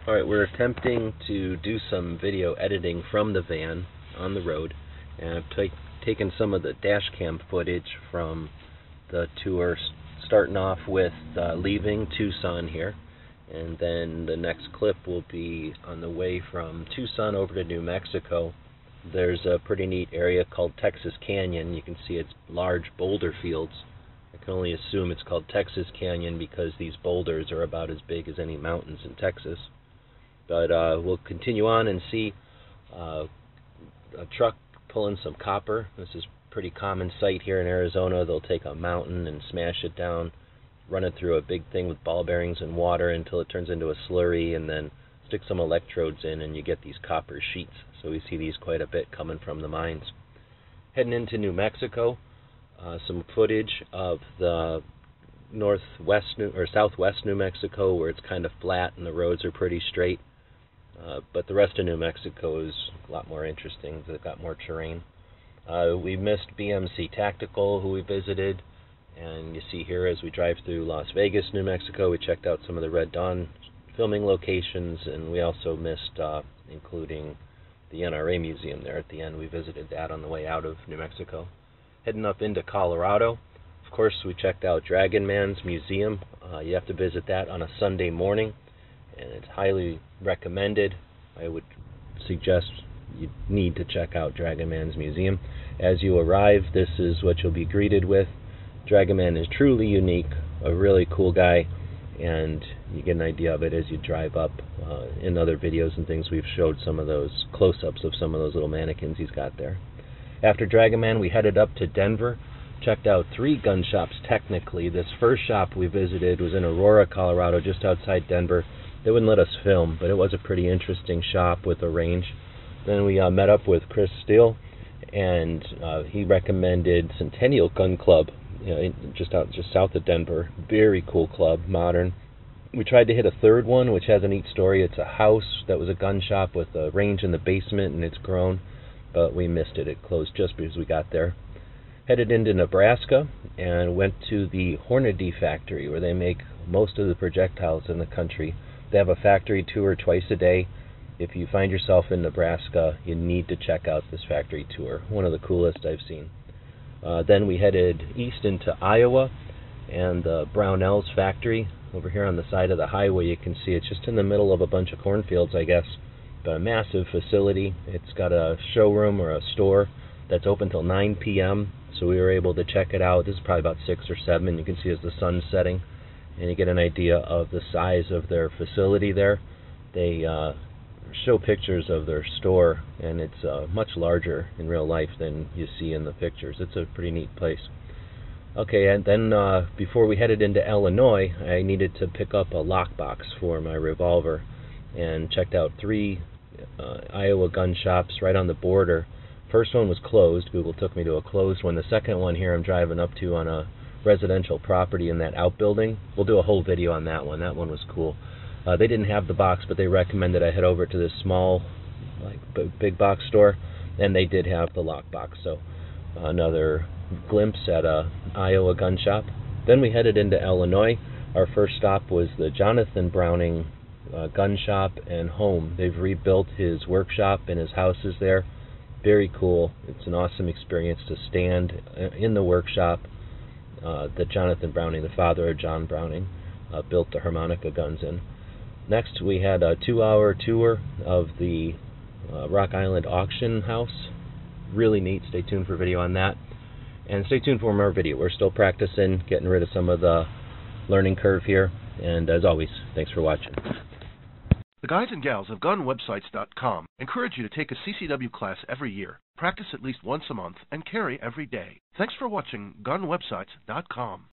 Alright, we're attempting to do some video editing from the van on the road, and I've taken some of the dash cam footage from the tour, starting off with leaving Tucson here, and then the next clip will be on the way from Tucson over to New Mexico. There's a pretty neat area called Texas Canyon. You can see it's large boulder fields. I can only assume it's called Texas Canyon because these boulders are about as big as any mountains in Texas. But we'll continue on and see a truck pulling some copper. This is a pretty common sight here in Arizona. They'll take a mountain and smash it down, run it through a big thing with ball bearings and water until it turns into a slurry, and then stick some electrodes in and you get these copper sheets. So we see these quite a bit coming from the mines. Heading into New Mexico, some footage of the southwest New Mexico, where it's kind of flat and the roads are pretty straight. But the rest of New Mexico is a lot more interesting. They've got more terrain. We missed BMC Tactical, who we visited, and you see here as we drive through Las Vegas, New Mexico, we checked out some of the Red Dawn filming locations, and we also missed including the NRA Museum there at the end. We visited that on the way out of New Mexico. Heading up into Colorado, of course, we checked out Dragon Man's Museum. You have to visit that on a Sunday morning, and it's highly recommended. I would suggest you need to check out Dragon Man's Museum. As you arrive, this is what you'll be greeted with. Dragon Man is truly unique, a really cool guy, and you get an idea of it as you drive up. In other videos and things, we've showed some of those close-ups of some of those little mannequins he's got there. After Dragon Man, we headed up to Denver, checked out 3 gun shops technically. This first shop we visited was in Aurora, Colorado, just outside Denver. They wouldn't let us film, but it was a pretty interesting shop with a range. Then we met up with Chris Steele, and he recommended Centennial Gun Club, just south of Denver. Very cool club, modern. We tried to hit a third one, which has a neat story. It's a house that was a gun shop with a range in the basement, and it's grown, but we missed it. It closed just because we got there. Headed into Nebraska and went to the Hornady factory, where they make most of the projectiles in the country. They have a factory tour twice a day. If you find yourself in Nebraska, you need to check out this factory tour. One of the coolest I've seen. Then we headed east into Iowa and the Brownells factory. Over here on the side of the highway, you can see it's just in the middle of a bunch of cornfields, I guess. But a massive facility. It's got a showroom or a store that's open till 9 p.m. So we were able to check it out. This is probably about 6 or 7. You can see as the sun's setting, and you get an idea of the size of their facility there. They show pictures of their store, and it's much larger in real life than you see in the pictures. It's a pretty neat place. Okay, and then before we headed into Illinois, I needed to pick up a lockbox for my revolver, and checked out 3 Iowa gun shops right on the border. First one was closed. Google took me to a closed one. The second one here I'm driving up to on a residential property in that outbuilding. We'll do a whole video on that one. That one was cool. They didn't have the box, but they recommended I head over to this small, big box store, and they did have the lockbox. So another glimpse at a Iowa gun shop. Then we headed into Illinois. Our first stop was the Jonathan Browning gun shop and home. They've rebuilt his workshop and his house is there. Very cool. It's an awesome experience to stand in the workshop that Jonathan Browning, the father of John Browning, built the harmonica guns in. Next, we had a 2-hour tour of the Rock Island auction house. Really neat. Stay tuned for video on that. And stay tuned for more video. We're still practicing, getting rid of some of the learning curve here. And as always, thanks for watching. The guys and gals of GunWebsites.com encourage you to take a CCW class every year, practice at least once a month, and carry every day. Thanks for watching GunWebsites.com.